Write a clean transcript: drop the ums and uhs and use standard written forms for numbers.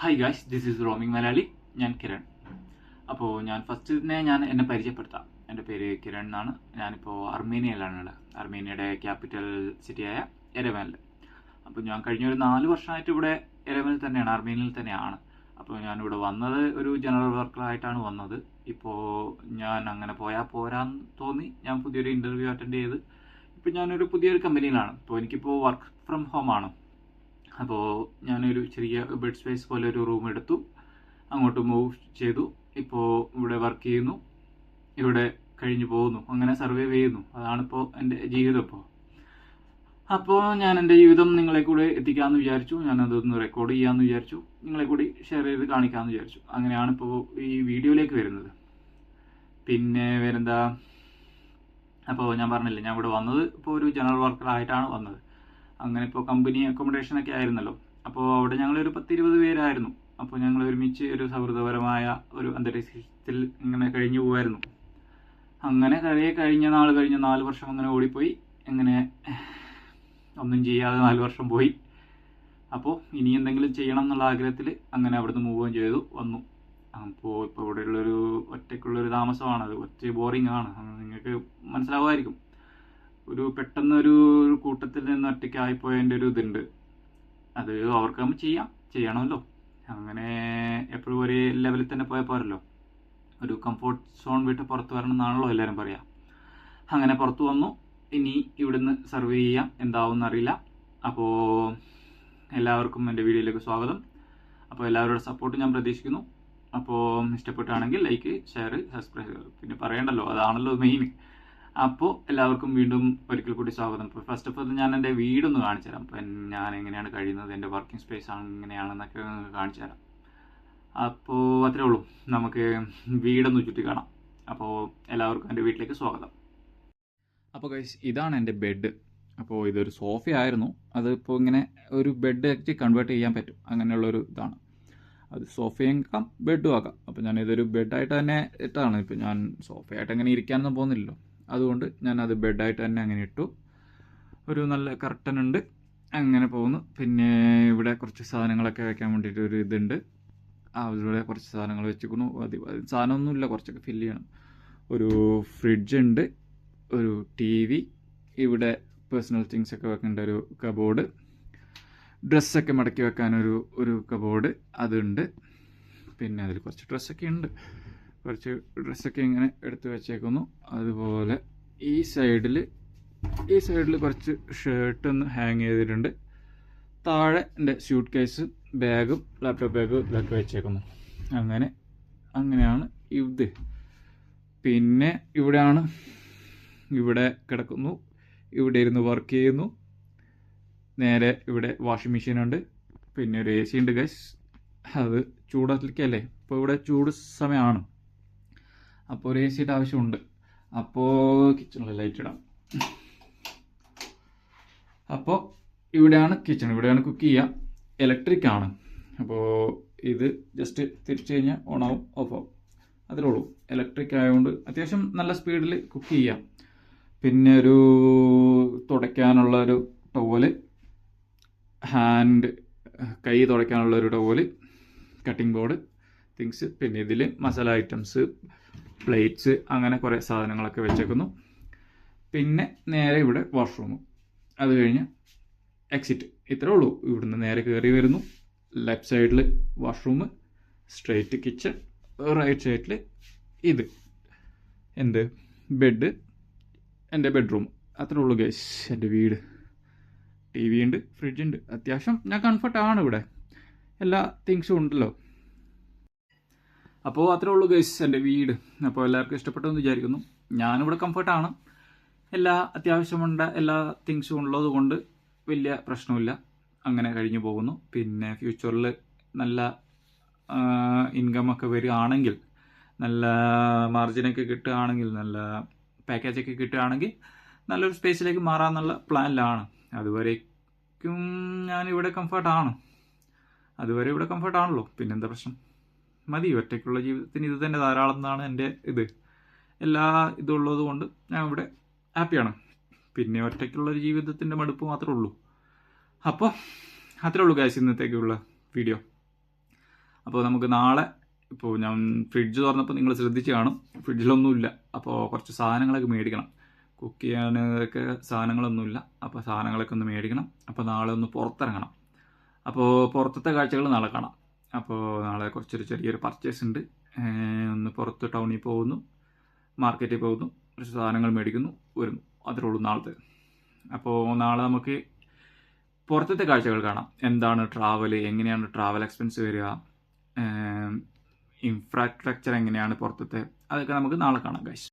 Hi guys, this is roaming Malayali. ഞാൻ കിരൺ. അപ്പോൾ ഞാൻ എന്നെ പരിചയപ്പെടുത്താം. എൻ്റെ പേര് കിരൺ എന്നാണ്. ഞാനിപ്പോൾ അർമേനിയയിലാണുള്ളത്. അർമേനിയയുടെ ക്യാപിറ്റൽ സിറ്റിയായ എരവാനിൽ. അപ്പോൾ ഞാൻ കഴിഞ്ഞൊരു 4 വർഷമായിട്ട് ഇവിടെ എരവാനിൽ തന്നെയാണ്, അർമേനിയയിൽ തന്നെയാണ്. അപ്പോൾ ഞാനിവിടെ വന്നത് ഒരു ജനറൽ വർക്കറായിട്ടാണ് വന്നത്. ഇപ്പോൾ ഞാൻ അങ്ങനെ പോയാൽ പോരാന്ന് തോന്നി ഞാൻ പുതിയൊരു ഇൻ്റർവ്യൂ അറ്റൻഡ് ചെയ്ത് ഇപ്പോൾ ഞാനൊരു പുതിയൊരു കമ്പനിയിലാണ്. ഇപ്പോൾ എനിക്കിപ്പോൾ വർക്ക് ഫ്രം ഹോം ആണ്. അപ്പോൾ ഞാനൊരു ചെറിയ ബെഡ് സ്പേസ് പോലെ ഒരു റൂം എടുത്തു, അങ്ങോട്ട് മൂവ് ചെയ്തു. ഇപ്പോൾ ഇവിടെ വർക്ക് ചെയ്യുന്നു, ഇവിടെ കഴിഞ്ഞു പോകുന്നു, അങ്ങനെ സർവൈവ് ചെയ്യുന്നു. അതാണിപ്പോൾ എൻ്റെ ജീവിതം. അപ്പോൾ ഞാൻ എൻ്റെ ജീവിതം നിങ്ങളെ കൂടെ എത്തിക്കാമെന്ന് വിചാരിച്ചു. ഞാനതൊന്ന് റെക്കോർഡ് ചെയ്യാമെന്ന് വിചാരിച്ചു, നിങ്ങളെ കൂടി ഷെയർ ചെയ്ത് കാണിക്കാമെന്ന് വിചാരിച്ചു. അങ്ങനെയാണ് ഇപ്പോൾ ഈ വീഡിയോയിലേക്ക് വരുന്നത്. പിന്നെ വേറെന്താ, അപ്പോൾ ഞാൻ പറഞ്ഞില്ലേ, ഞാൻ ഇവിടെ വന്നത് ഇപ്പോൾ ഒരു ജനറൽ വർക്കറായിട്ടാണ് വന്നത്. അങ്ങനെ ഇപ്പോൾ കമ്പനി അക്കോമഡേഷനൊക്കെ ആയിരുന്നല്ലോ. അപ്പോൾ അവിടെ ഞങ്ങളൊരു 10-20 പേരായിരുന്നു. അപ്പോൾ ഞങ്ങൾ ഒരുമിച്ച് ഒരു സൗഹൃദപരമായ ഒരു അന്തരീക്ഷത്തിൽ ഇങ്ങനെ കഴിഞ്ഞു പോകുമായിരുന്നു. അങ്ങനെ കഴിഞ്ഞ 4 വർഷം അങ്ങനെ ഓടിപ്പോയി. എങ്ങനെ ഒന്നും ചെയ്യാതെ 4 വർഷം പോയി. അപ്പോൾ ഇനി എന്തെങ്കിലും ചെയ്യണം എന്നുള്ള ആഗ്രഹത്തിൽ അങ്ങനെ അവിടുന്ന് മൂവ് ചെയ്തു വന്നു. അപ്പോൾ ഇപ്പോൾ ഇവിടെയുള്ളൊരു ഒറ്റയ്ക്കുള്ളൊരു താമസമാണത്. ബോറിംഗ് ആണ്, നിങ്ങൾക്ക് മനസ്സിലാവുമായിരിക്കും. പെട്ടെന്നൊരു കൂട്ടത്തിൽ നിന്ന് ഒറ്റയ്ക്കായിപ്പോയതിൻ്റെ ഒരു ഇതുണ്ട്. അത് ഓവർകം ചെയ്യണമല്ലോ. അങ്ങനെ എപ്പോഴും ഒരേ ലെവലിൽ തന്നെ പോയാൽ പോരല്ലോ. ഒരു കംഫോർട്ട് സോൺ വിട്ട് പുറത്ത് വരണം എന്നാണല്ലോ എല്ലാവരും പറയുക. അങ്ങനെ പുറത്ത് വന്നു. ഇനി ഇവിടുന്ന് സർവേ ചെയ്യാം, എന്താവും അറിയില്ല. അപ്പോൾ എല്ലാവർക്കും എൻ്റെ വീഡിയോയിലേക്ക് സ്വാഗതം. അപ്പോൾ എല്ലാവരുടെ സപ്പോർട്ട് ഞാൻ പ്രതീക്ഷിക്കുന്നു. അപ്പോൾ ഇഷ്ടപ്പെട്ടാണെങ്കിൽ ലൈക്ക്, ഷെയർ, സബ്സ്ക്രൈബ് പിന്നെ പറയണ്ടല്ലോ, അതാണല്ലോ മെയിൻ. അപ്പോൾ എല്ലാവർക്കും വീണ്ടും ഒരിക്കൽ കൂടി സ്വാഗതം. ഇപ്പോൾ ഫസ്റ്റ് ഓഫ് ഓൾ ഞാൻ എൻ്റെ വീടൊന്ന് കാണിച്ചു തരാം. അപ്പം ഞാൻ എങ്ങനെയാണ് കഴിയുന്നത്, എൻ്റെ വർക്കിംഗ് സ്പേസ് എങ്ങനെയാണെന്നൊക്കെ കാണിച്ചു തരാം. അപ്പോൾ അത്രേ ഉള്ളൂ, നമുക്ക് വീടൊന്ന് ചുറ്റി കാണാം. അപ്പോൾ എല്ലാവർക്കും എൻ്റെ വീട്ടിലേക്ക് സ്വാഗതം. അപ്പോൾ ഗൈസ്, ഇതാണ് എൻ്റെ ബെഡ്. അപ്പോൾ ഇതൊരു സോഫയായിരുന്നു, അതിപ്പോൾ ഇങ്ങനെ ഒരു ബെഡ് ആക്കി കൺവേർട്ട് ചെയ്യാൻ പറ്റും. അങ്ങനെയുള്ളൊരു ഇതാണ്. അത് സോഫയും ആക്കാം, ബെഡും ആക്കാം. അപ്പോൾ ഞാനിതൊരു ബെഡായിട്ട് തന്നെ ഇട്ടാണ്. ഇപ്പോൾ ഞാൻ സോഫയായിട്ട് അങ്ങനെ ഇരിക്കാനൊന്നും പോകുന്നില്ലല്ലോ, അതുകൊണ്ട് ഞാനത് ബെഡായിട്ട് തന്നെ അങ്ങനെ ഇട്ടു. ഒരു നല്ല കർട്ടൻ ഉണ്ട്, അങ്ങനെ പോകുന്നു. പിന്നെ ഇവിടെ കുറച്ച് സാധനങ്ങളൊക്കെ വെക്കാൻ വേണ്ടിയിട്ട് ഒരു ഇതുണ്ട്. ഇവിടെ കുറച്ച് സാധനങ്ങൾ വെച്ചിരിക്കുന്നു. സാധനമൊന്നുമില്ല, കുറച്ചൊക്കെ ഫില്ല് ചെയ്യണം. ഒരു ഫ്രിഡ്ജ് ഉണ്ട്, ഒരു TV, ഇവിടെ പേഴ്സണൽ തിങ്സ് ഒക്കെ വെക്കേണ്ട ഒരു കബോർഡ്, ഡ്രസ്സൊക്കെ മടക്കി വെക്കാനൊരു കബോർഡ് അതുണ്ട്. പിന്നെ അതിൽ കുറച്ച് ഡ്രസ്സൊക്കെ ഉണ്ട്, കുറച്ച് ഡ്രസ്സൊക്കെ ഇങ്ങനെ എടുത്ത് വെച്ചേക്കുന്നു. അതുപോലെ ഈ സൈഡിൽ കുറച്ച് ഷർട്ട് ഒന്ന് ഹാങ് ചെയ്തിട്ടുണ്ട്. താഴെ എൻ്റെ സ്യൂട്ട് കേസ്, ബാഗും ലാപ്ടോപ്പ് ബാഗും ഇതൊക്കെ വെച്ചേക്കുന്നു. അങ്ങനെയാണ് ഇത്. പിന്നെ ഇവിടെ കിടക്കുന്നു, ഇവിടെ ഇരുന്ന് വർക്ക് ചെയ്യുന്നു. നേരെ ഇവിടെ വാഷിംഗ് മെഷീൻ ഉണ്ട്. പിന്നെ ഒരു AC ഉണ്ട് ഗൈസ്, അത് ചൂടാക്കിക്കല്ലേ, ഇപ്പോൾ ഇവിടെ ചൂട് സമയമാണ്. അപ്പോൾ ഒരു AC ആവശ്യമുണ്ട്. അപ്പോൾ കിച്ചണിൽ ലൈറ്റ് ഇടാം. അപ്പോൾ ഇവിടെയാണ് കിച്ചൺ, ഇവിടെയാണ് കുക്ക് ചെയ്യുക. ഇലക്ട്രിക് ആണ്. അപ്പോൾ ഇത് ജസ്റ്റ് തിരിച്ചു കഴിഞ്ഞാൽ ഓണാവും, ഓഫാവും, അത്രേ ഉള്ളൂ. ഇലക്ട്രിക് ആയതുകൊണ്ട് അത്യാവശ്യം നല്ല സ്പീഡിൽ കുക്ക് ചെയ്യാം. പിന്നെ ഒരു തുടയ്ക്കാനുള്ള ഒരു ടവല്, കൈ തുടയ്ക്കാനുള്ള ഒരു ടവല്, കട്ടിംഗ് ബോർഡ്, തിങ്സ്. പിന്നെ ഇതിൽ മസാല ഐറ്റംസ്, പ്ലേറ്റ്സ്, അങ്ങനെ കുറേ സാധനങ്ങളൊക്കെ വെച്ചേക്കുന്നു. പിന്നെ നേരെ ഇവിടെ വാഷ്റൂം, അത് കഴിഞ്ഞ് എക്സിറ്റ്. ഇത്രേ ഉള്ളൂ. ഇവിടുന്ന് നേരെ കയറി വരുന്നു. ലെഫ്റ്റ് സൈഡിൽ വാഷ്റൂം, സ്ട്രെയിറ്റ് കിച്ചൺ, റൈറ്റ് സൈഡിൽ ഇത് ബെഡ്, എൻ്റെ ബെഡ്റൂം. അത്രേ ഉള്ളൂ ഗൈസ് എൻ്റെ വീട്. TV ഉണ്ട്, ഫ്രിഡ്ജ് ഉണ്ട്. അത്യാവശ്യം ഞാൻ കംഫർട്ടാണ്, ഇവിടെ എല്ലാ തിങ്സും ഉണ്ടല്ലോ. അപ്പോൾ അത്രേ ഉള്ളൂ ഗൈസ് എൻ്റെ വീട്. അപ്പോൾ എല്ലാവർക്കും ഇഷ്ടപ്പെട്ടെന്ന് വിചാരിക്കുന്നു. ഞാനിവിടെ കംഫർട്ടാണ്, അത്യാവശ്യമുണ്ട എല്ലാ തിങ്സും ഉള്ളത് കൊണ്ട് വലിയ പ്രശ്നമില്ല, അങ്ങനെ കഴിഞ്ഞു പോകുന്നു. പിന്നെ ഫ്യൂച്ചറിൽ നല്ല ഇൻകമൊക്കെ വരികയാണെങ്കിൽ, നല്ല മാർജിനൊക്കെ കിട്ടുകയാണെങ്കിൽ, നല്ല പാക്കേജൊക്കെ കിട്ടുകയാണെങ്കിൽ നല്ലൊരു സ്പേസിലേക്ക് മാറാമെന്നുള്ള പ്ലാനിലാണ്. അതുവരേക്കും ഞാനിവിടെ കംഫർട്ടാണ്. അതുവരെ ഇവിടെ കംഫർട്ടാണല്ലോ, പിന്നെന്താ പ്രശ്നം? മതി, ഒറ്റയ്ക്കുള്ള ജീവിതത്തിന് ഇത് തന്നെ ധാരാളം എന്നാണ് എൻ്റെ ഇത്. എല്ലാ ഇതുള്ളത് കൊണ്ട് ഞാൻ ഇവിടെ ഹാപ്പിയാണ്. പിന്നെ ഒറ്റയ്ക്കുള്ളൊരു ജീവിതത്തിൻ്റെ മടുപ്പ് മാത്രമേ ഉള്ളൂ. അപ്പോൾ അത്രേ ഉള്ളൂ ഗൈസ് ഇന്നത്തേക്കുള്ള വീഡിയോ. അപ്പോൾ നമുക്ക് നാളെ ഇപ്പോൾ ഞാൻ ഫ്രിഡ്ജ് തുറന്നപ്പോൾ നിങ്ങൾ ശ്രദ്ധിച്ച് കാണും, ഫ്രിഡ്ജിലൊന്നുമില്ല. അപ്പോൾ കുറച്ച് സാധനങ്ങളൊക്കെ മേടിക്കണം, കുക്ക് ചെയ്യാനൊക്കെ സാധനങ്ങളൊന്നുമില്ല. അപ്പോൾ സാധനങ്ങളൊക്കെ ഒന്ന് മേടിക്കണം. അപ്പോൾ നാളെ ഒന്ന് പുറത്തിറങ്ങണം. അപ്പോൾ പുറത്തത്തെ കാഴ്ചകൾ നാളെ കാണാം. അപ്പോൾ നാളെ ചെറിയൊരു പർച്ചേസ് ഉണ്ട്. ഒന്ന് പുറത്ത് ടൗണിൽ പോകുന്നു, മാർക്കറ്റിൽ പോകുന്നു, കുറച്ച് സാധനങ്ങൾ മേടിക്കുന്നു, വരുന്നു. അത്രേ ഉള്ളൂ നാളത്തെ. അപ്പോൾ നാളെ നമുക്ക് പുറത്തത്തെ കാഴ്ചകൾ കാണാം. എന്താണ് ട്രാവൽ, എങ്ങനെയാണ് ട്രാവൽ എക്സ്പെൻസ് വരിക, ഇൻഫ്രാസ്ട്രക്ചർ എങ്ങനെയാണ് പുറത്തത്തെ, അതൊക്കെ നമുക്ക് നാളെ കാണാം ഗൈസ്.